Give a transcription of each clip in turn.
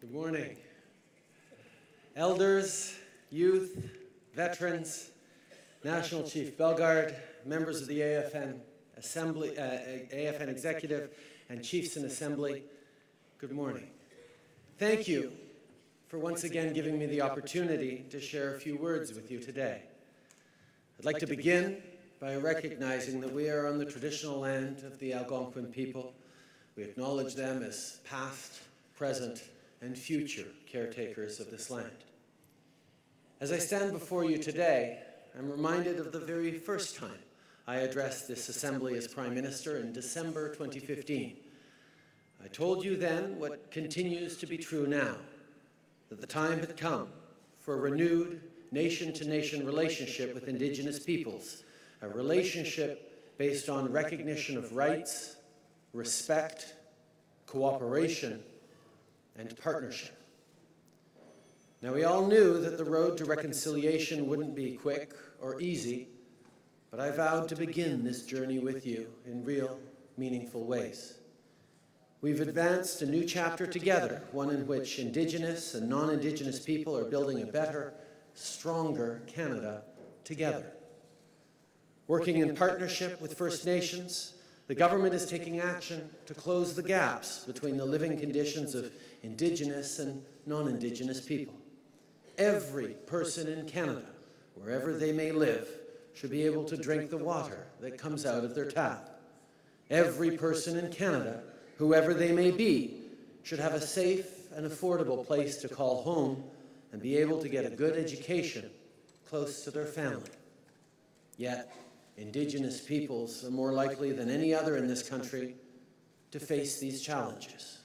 Good morning. Elders, youth, veterans, National Chief Bellegarde, members of the AFN Assembly, AFN Executive, and Chiefs in Assembly, good morning. Thank you for once again giving me the opportunity to share a few words with you today. I'd like to begin by recognizing that we are on the traditional land of the Algonquin people. We acknowledge them as past, present, and future caretakers of this land. As I stand before you today, I'm reminded of the very first time I addressed this Assembly as Prime Minister in December 2015. I told you then what continues to be true now, that the time had come for a renewed nation-to-nation relationship with Indigenous peoples, a relationship based on recognition of rights, respect, cooperation, and partnership. Now, we all knew that the road to reconciliation wouldn't be quick or easy, but I vowed to begin this journey with you in real, meaningful ways. We've advanced a new chapter together, one in which Indigenous and non-Indigenous people are building a better, stronger Canada together. Working in partnership with First Nations, the government is taking action to close the gaps between the living conditions of Indigenous and non-Indigenous people. Every person in Canada, wherever they may live, should be able to drink the water that comes out of their tap. Every person in Canada, whoever they may be, should have a safe and affordable place to call home and be able to get a good education close to their family. Yet, Indigenous peoples are more likely than any other in this country to face these challenges.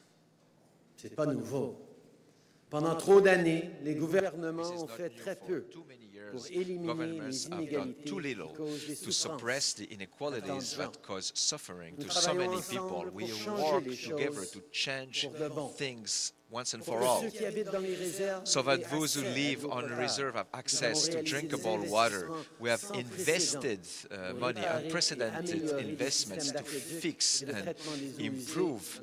C'est pas nouveau. Pendant trop d'années, les gouvernements ont fait très peu pour éliminer les inégalités to suppress the inequalities that cause suffering to so many people. We work together to change things once and for all, so that those who live on the reserve have access to drinkable water. We have invested money, unprecedented investments to fix and improve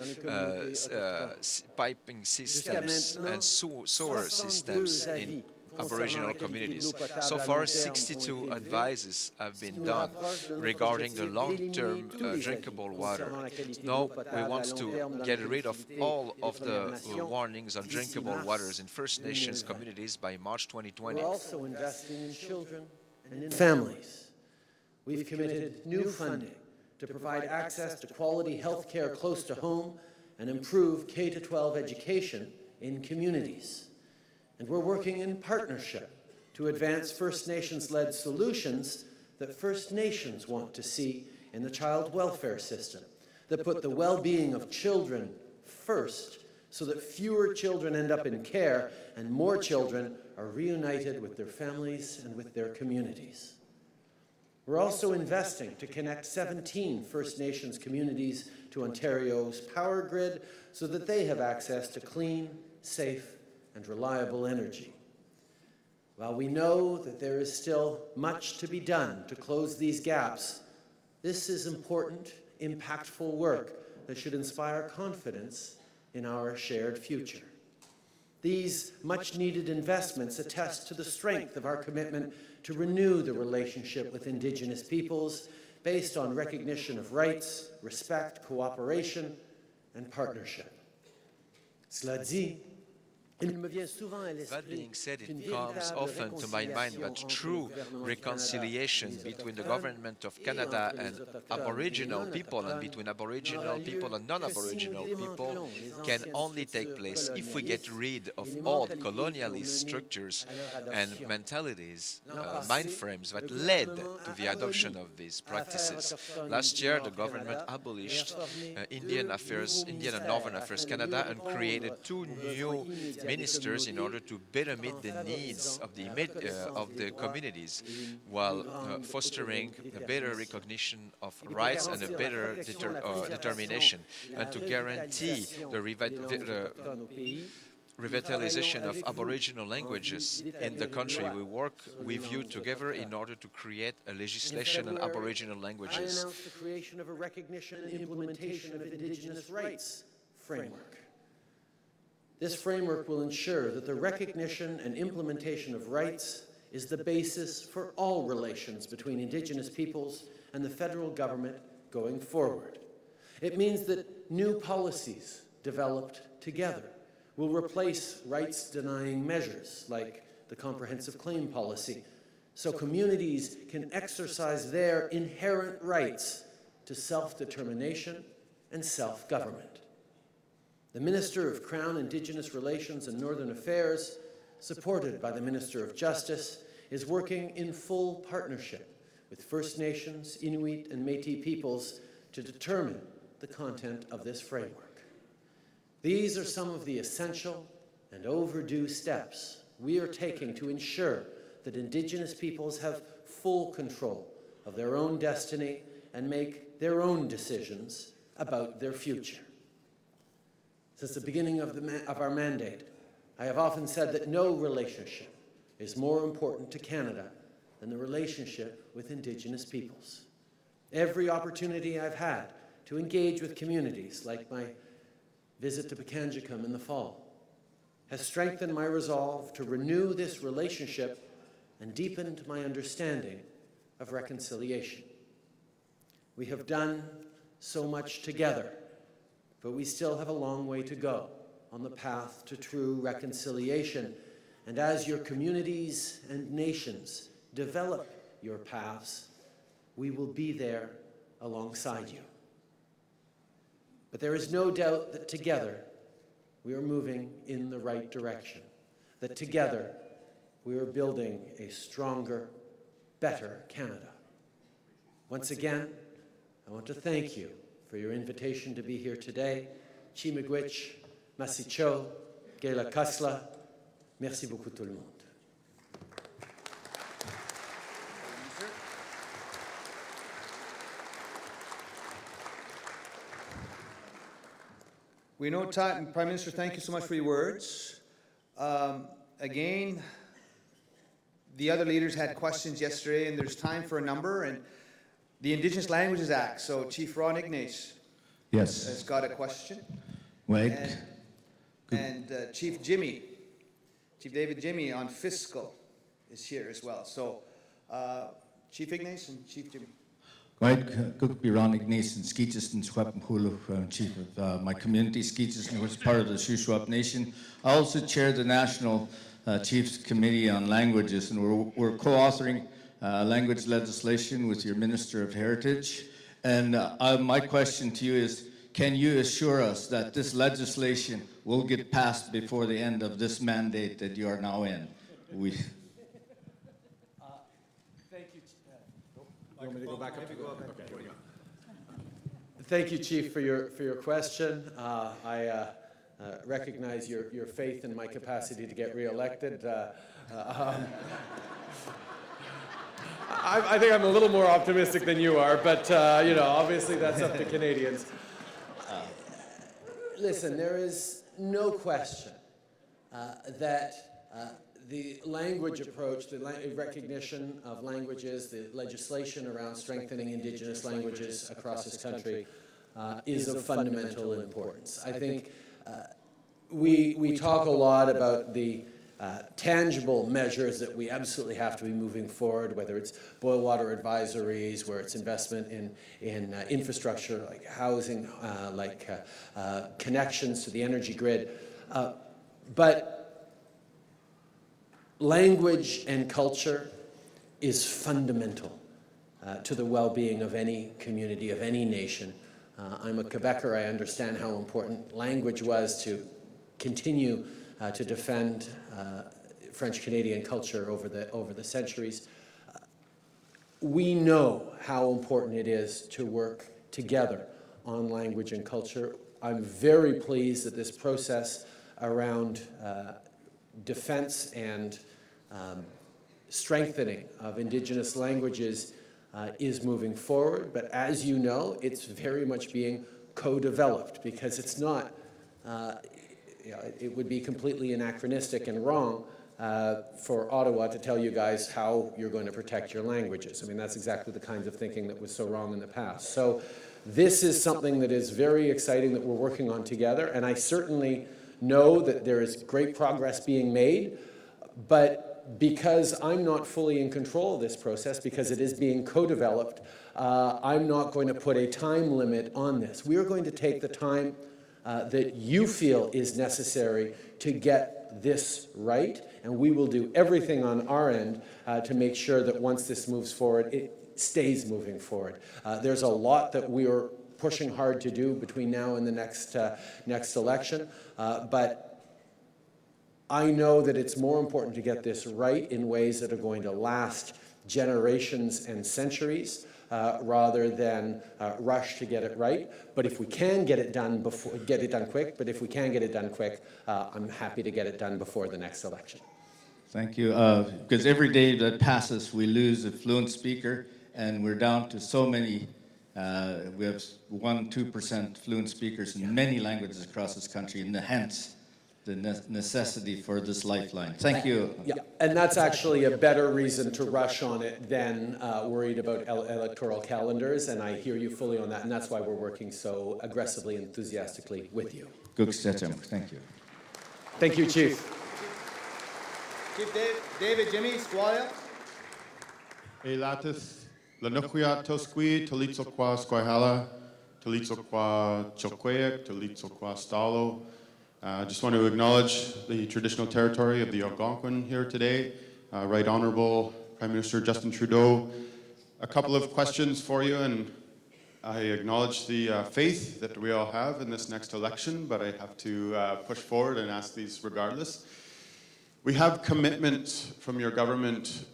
piping systems and sewer systems in Aboriginal communities. So far, 62 advices have been done regarding the long-term drinkable water. Now, we want to get rid of all of the warnings on drinkable waters in First Nations communities by March 2020. We're also investing in children and in families. We've committed new funding to provide access to quality health care close to home and improve K-12 education in communities. And we're working in partnership to advance First Nations-led solutions that First Nations want to see in the child welfare system, that put the well-being of children first so that fewer children end up in care and more children are reunited with their families and with their communities. We're also investing to connect 17 First Nations communities to Ontario's power grid so that they have access to clean, safe, and reliable energy. While we know that there is still much to be done to close these gaps, this is important, impactful work that should inspire confidence in our shared future. These much-needed investments attest to the strength of our commitment to renew the relationship with Indigenous peoples based on recognition of rights, respect, cooperation, and partnership. Cela dit, that being said, it comes often to my mind that true reconciliation between the government of Canada and Aboriginal people and between Aboriginal people and non-Aboriginal people can only take place if we get rid of old colonialist structures and mentalities, mind frames that led to the adoption of these practices. Last year, the government abolished Indian and Northern Affairs Canada and created two new ministers in order to better meet the needs of the communities while fostering a better recognition of rights and a better determination, and to guarantee the revitalization of Aboriginal languages in the country. We work with you together in order to create a legislation on Aboriginal languages. I announced the creation of a recognition and implementation of Indigenous rights framework. This framework will ensure that the recognition and implementation of rights is the basis for all relations between Indigenous peoples and the federal government going forward. It means that new policies developed together will replace rights-denying measures like the comprehensive claim policy, so communities can exercise their inherent rights to self-determination and self-government. The Minister of Crown, Indigenous Relations and Northern Affairs, supported by the Minister of Justice, is working in full partnership with First Nations, Inuit and Métis peoples to determine the content of this framework. These are some of the essential and overdue steps we are taking to ensure that Indigenous peoples have full control of their own destiny and make their own decisions about their future. Since the beginning of our mandate, I have often said that no relationship is more important to Canada than the relationship with Indigenous peoples. Every opportunity I've had to engage with communities, like my visit to Pekanjikam in the fall, has strengthened my resolve to renew this relationship and deepened my understanding of reconciliation. We have done so much together, but we still have a long way to go on the path to true reconciliation. And as your communities and nations develop your paths, we will be there alongside you. But there is no doubt that together we are moving in the right direction, that together we are building a stronger, better Canada. Once again, I want to thank you for your invitation to be here today. Chi miigwech, masicho, gela kasla. Merci beaucoup tout le monde. We know time, Prime Minister, thank you so much for your words. Again, the other leaders had questions yesterday, and there's time for a number. And the Indigenous Languages Act, so Chief Ron Ignace has got a question. Right. And Chief David Jimmy on Fiscal is here as well. So Chief Ignace and Chief Jimmy. Right, good be Ron Ignace and Skeetis and Swapmpulu, Chief of my community, Skeetis, and was part of the Shuswap Nation. I also chair the National Chiefs Committee on Languages, and we're co-authoring language legislation with your Minister of Heritage. And my question to you is, can you assure us that this legislation will get passed before the end of this mandate that you are now in? Thank you. You want me to go back up? Okay. Thank you, Chief, for your question. I recognize your faith in my capacity to get re-elected. I think I'm a little more optimistic than you are, but you know, obviously that's up to Canadians. Listen, there is no question that the language approach, the recognition of languages, the legislation around strengthening Indigenous languages across this country is of fundamental importance. I think we talk a lot about the tangible measures that we absolutely have to be moving forward, whether it's boil water advisories, where it's investment in infrastructure like housing, connections to the energy grid. But language and culture is fundamental to the well-being of any community, of any nation. I'm a Quebecer. I understand how important language was to continue to defend French-Canadian culture over the centuries. We know how important it is to work together on language and culture. I'm very pleased that this process around defense and strengthening of Indigenous languages is moving forward, but as you know, it's very much being co-developed because it's not it would be completely anachronistic and wrong for Ottawa to tell you guys how you're going to protect your languages. I mean, that's exactly the kinds of thinking that was so wrong in the past. So this is something that is very exciting that we're working on together, and I certainly know that there is great progress being made, but because I'm not fully in control of this process, because it is being co-developed, I'm not going to put a time limit on this. We are going to take the time that you feel is necessary to get this right, and we will do everything on our end to make sure that once this moves forward, it stays moving forward. There's a lot that we are pushing hard to do between now and the next election, but I know that it's more important to get this right in ways that are going to last generations and centuries rather than rush to get it right. But if we can get it done quick, but if we can get it done quick, I'm happy to get it done before the next election. Thank you. Because every day that passes, we lose a fluent speaker, and we're down to so many. We have 1-2% fluent speakers in many languages across this country, and hence the necessity for this lifeline. Thank you. Yeah, and that's actually a better reason to rush on it than worried about electoral calendars, and I hear you fully on that, and that's why we're working so aggressively and enthusiastically with you. Good stretching. Thank you. Thank you, Chief. Chief David, Jimmy, Squalia. Elatis, Lanuquia Tosqui, Talitzo Qua Squahala, Talitzo Qua Choqueak, Talitzo Qua Stalo. I just want to acknowledge the traditional territory of the Algonquin here today. Right Honorable Prime Minister Justin Trudeau. A couple of questions for you, and I acknowledge the faith that we all have in this next election, but I have to push forward and ask these regardless. We have commitments from your government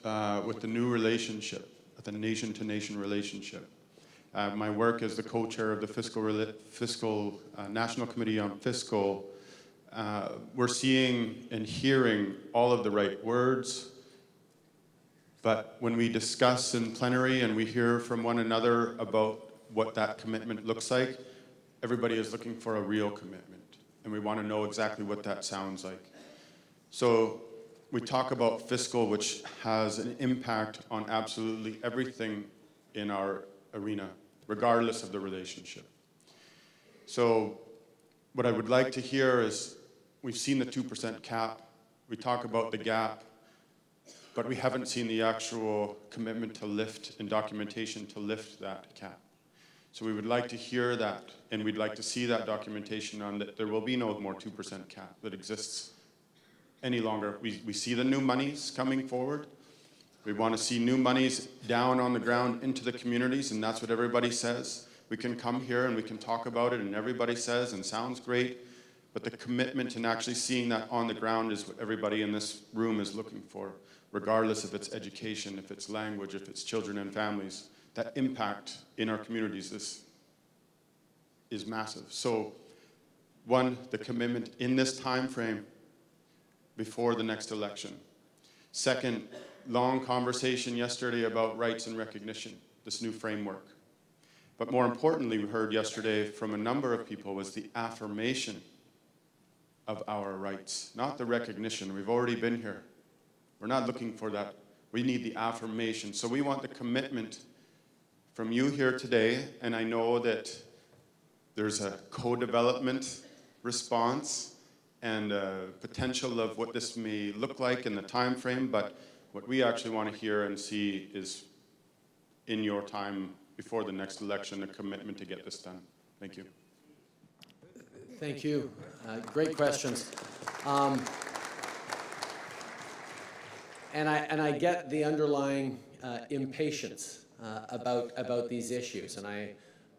with the new relationship, the nation-to-nation relationship. My work as the co-chair of the Fiscal National Committee on Fiscal, we're seeing and hearing all of the right words, but when we discuss in plenary and we hear from one another about what that commitment looks like, everybody is looking for a real commitment, and we want to know exactly what that sounds like. So we talk about fiscal, which has an impact on absolutely everything in our arena, regardless of the relationship. So what I would like to hear is, we've seen the 2% cap, we talk about the gap, but we haven't seen the actual commitment to lift and documentation to lift that cap. So we would like to hear that, and we'd like to see that documentation on that there will be no more 2% cap that exists any longer. We see the new monies coming forward. We want to see new monies down on the ground into the communities, and that's what everybody says. We can come here and we can talk about it, and everybody says, and sounds great, but the commitment and actually seeing that on the ground is what everybody in this room is looking for, regardless if it's education, if it's language, if it's children and families. That impact in our communities is massive. So, one, the commitment in this time frame before the next election. Second, long conversation yesterday about rights and recognition, this new framework. But more importantly, we heard yesterday from a number of people was the affirmation of our rights, not the recognition. We've already been here. We're not looking for that. We need the affirmation. So we want the commitment from you here today, and I know that there's a co-development response and potential of what this may look like in the time frame, but what we actually want to hear and see is in your time before the next election, a commitment to get this done. Thank you. Thank you. Great questions. And I get the underlying impatience about these issues, and I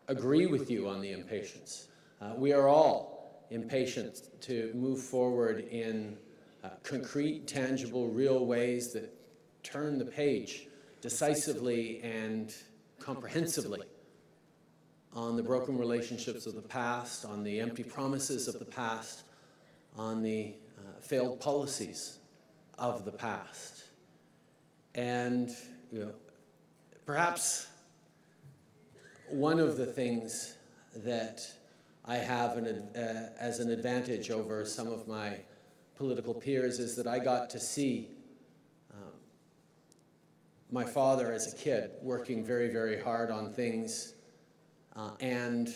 agree with you on the impatience. We are all impatient to move forward in concrete, tangible, real ways that turn the page decisively and comprehensively on the broken relationships of the past, on the empty promises of the past, on the failed policies of the past. And perhaps one of the things that I have as an advantage over some of my political peers is that I got to see my father as a kid working very, very hard on things, and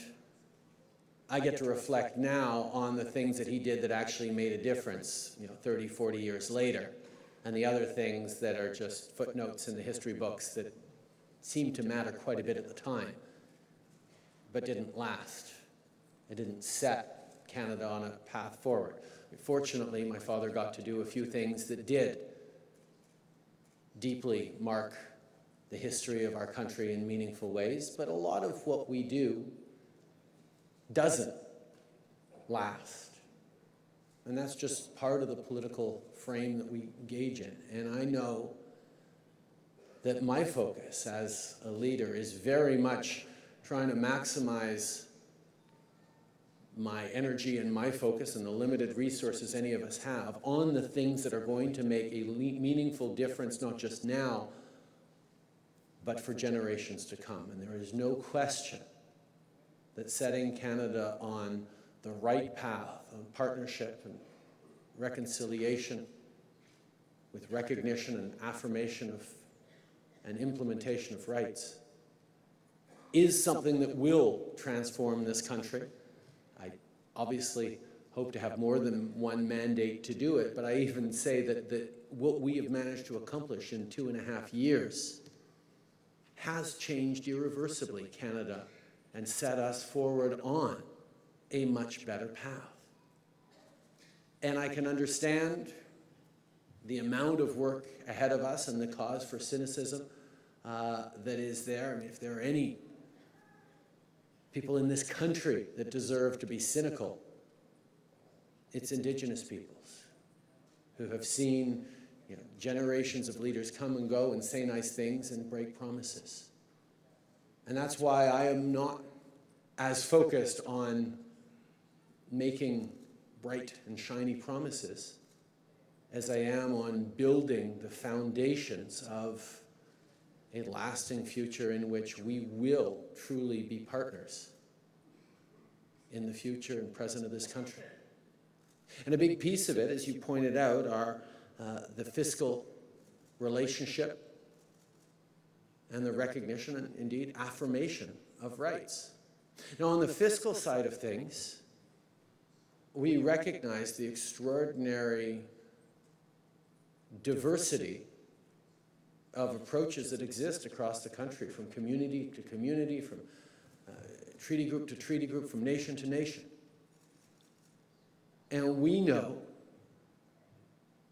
I get to reflect now on the things that he did that actually made a difference, 30, 40 years later, and the other things that are just footnotes in the history books that seemed to matter quite a bit at the time, but didn't last. It didn't set Canada on a path forward. Fortunately, my father got to do a few things that did deeply mark the history of our country in meaningful ways, but a lot of what we do doesn't last. And that's just part of the political frame that we engage in. And I know that my focus as a leader is very much trying to maximize my energy and my focus and the limited resources any of us have on the things that are going to make a meaningful difference, not just now, but for generations to come. And there is no question that setting Canada on the right path of partnership and reconciliation with recognition and affirmation of and implementation of rights is something that will transform this country. I obviously hope to have more than one mandate to do it, but I even say that what we have managed to accomplish in 2.5 years has changed irreversibly Canada and set us forward on a much better path. And I can understand the amount of work ahead of us and the cause for cynicism that is there. I mean, if there are any people in this country that deserve to be cynical, it's Indigenous peoples who have seen generations of leaders come and go and say nice things and break promises. And that's why I am not as focused on making bright and shiny promises as I am on building the foundations of a lasting future in which we will truly be partners in the future and present of this country. And a big piece of it, as you pointed out, are the fiscal relationship and the recognition and indeed affirmation of rights. Now, on the fiscal side of things, we recognize the extraordinary diversity of approaches that exist across the country, from community to community, from treaty group to treaty group, from nation to nation. And we know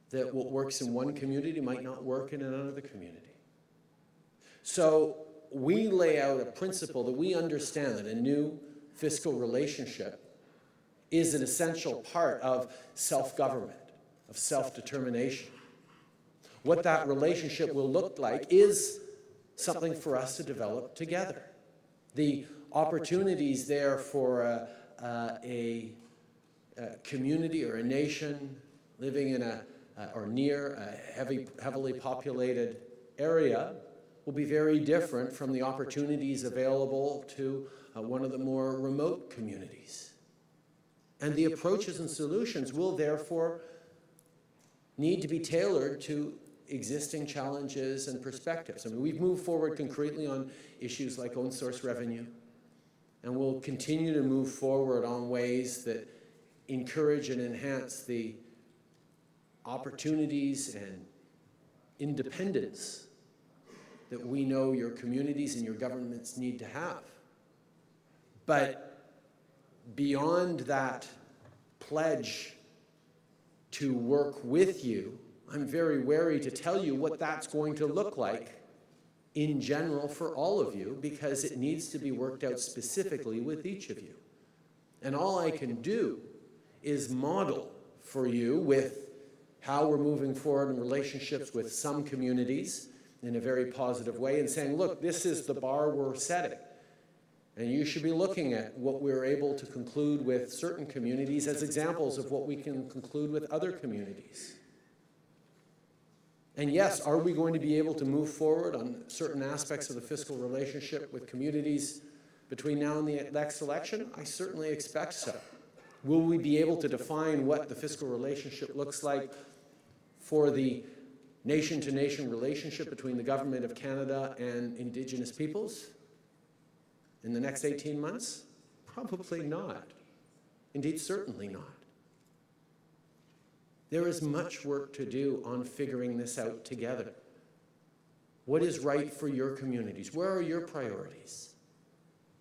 that what works in one community might not work in another community. So we lay out a principle that we understand that a new fiscal relationship is an essential part of self-government, of self-determination. What that relationship will look like is something for us to develop together. The opportunities there for a community or a nation living in or near a heavily populated area will be very different from the opportunities available to one of the more remote communities. And the approaches and solutions will therefore need to be tailored to existing challenges and perspectives. I mean, we've moved forward concretely on issues like own source revenue, and we'll continue to move forward on ways that encourage and enhance the opportunities and independence that we know your communities and your governments need to have. But beyond that pledge to work with you, I'm very wary to tell you what that's going to look like in general for all of you, because it needs to be worked out specifically with each of you. And all I can do is model for you with how we're moving forward in relationships with some communities in a very positive way and saying, look, this is the bar we're setting. And you should be looking at what we're able to conclude with certain communities as examples of what we can conclude with other communities. And yes, are we going to be able to move forward on certain aspects of the fiscal relationship with communities between now and the next election? I certainly expect so. Will we be able to define what the fiscal relationship looks like for the nation-to-nation relationship between the Government of Canada and Indigenous peoples in the next 18 months? Probably not. Indeed, certainly not. There is much work to do on figuring this out together. What is right for your communities? Where are your priorities?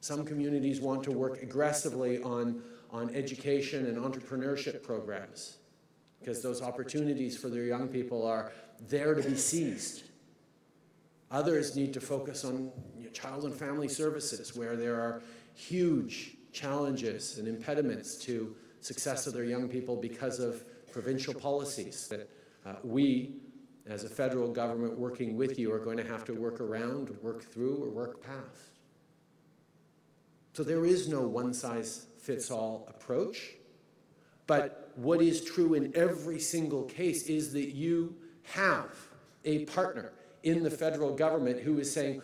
Some communities want to work aggressively on education and entrepreneurship programs because those opportunities for their young people are there to be seized. Others need to focus on child and family services where there are huge challenges and impediments to success of their young people because of provincial policies that we, as a federal government working with you, are going to have to work around, work through, or work past. So there is no one-size-fits-all approach, but what is true in every single case is that you have a partner in the federal government who is saying,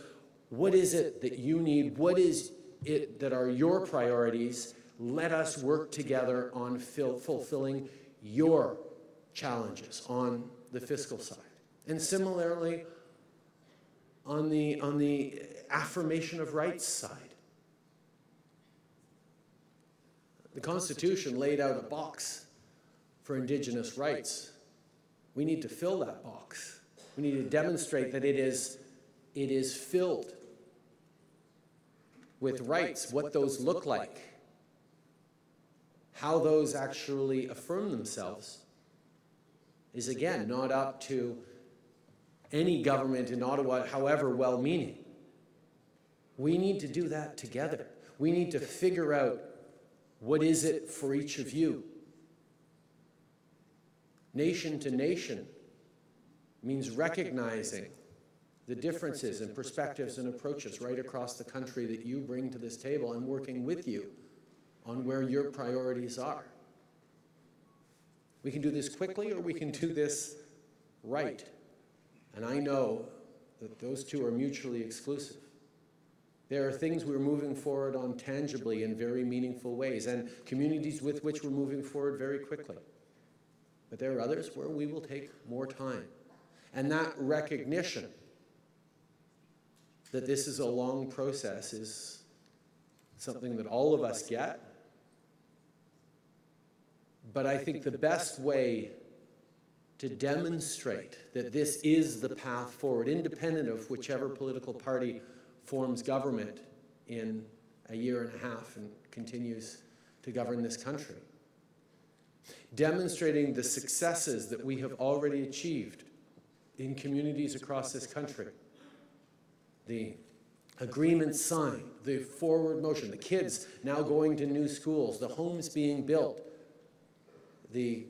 what is it that you need? What is it that are your priorities? Let us work together on fulfilling your challenges on the fiscal side. And similarly, on the affirmation of rights side. The Constitution laid out a box for Indigenous rights. We need to fill that box. We need to demonstrate that it is filled with rights, what those look like, how those actually affirm themselves is, again, not up to any government in Ottawa, however well-meaning. We need to do that together. We need to figure out what is it for each of you. Nation to nation means recognizing the differences and perspectives and approaches right across the country that you bring to this table and working with you on where your priorities are. We can do this quickly or we can do this right. And I know that those two are mutually exclusive. There are things we're moving forward on tangibly in very meaningful ways, and communities with which we're moving forward very quickly. But there are others where we will take more time. And that recognition that this is a long process is something that all of us get. But I think the best way to demonstrate that this is the path forward, independent of whichever political party forms government in a year and a half and continues to govern this country. Demonstrating the successes that we have already achieved in communities across this country. The agreements signed, the forward motion, the kids now going to new schools, the homes being built, the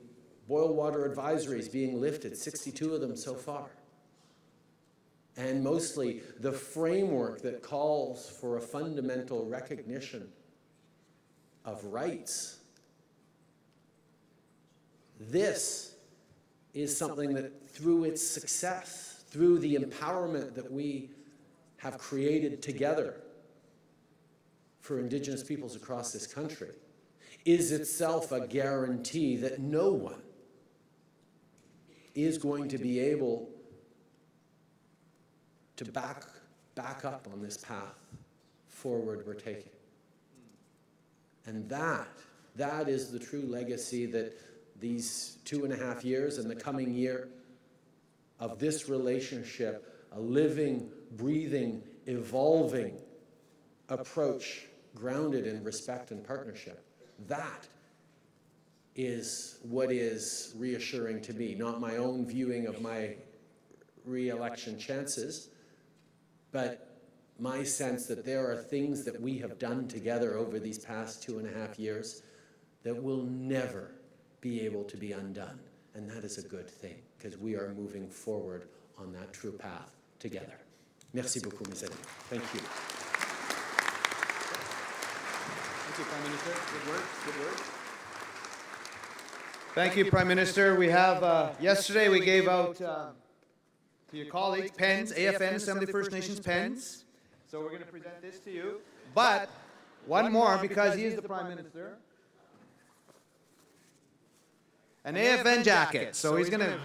boil water advisories being lifted, 62 of them so far. And mostly the framework that calls for a fundamental recognition of rights. This is something that through its success, through the empowerment that we have created together for Indigenous peoples across this country, is itself a guarantee that no one is going to be able to back up on this path forward we're taking. And that is the true legacy that these 2.5 years and the coming year of this relationship, a living, breathing, evolving approach grounded in respect and partnership. That is what is reassuring to me, not my own viewing of my re-election chances, but my sense that there are things that we have done together over these past 2.5 years that will never be able to be undone. And that is a good thing, because we are moving forward on that true path together. Merci beaucoup, mes amis. Thank you. Thank you, Prime Minister. Good work. Good work. Thank you, Prime Minister. We have, yesterday we gave out to your colleagues pens, AFN, Assembly First Nations pens. So we're going to present this to you. But One more, because he is the Prime Minister. An AFN jacket, so he's going to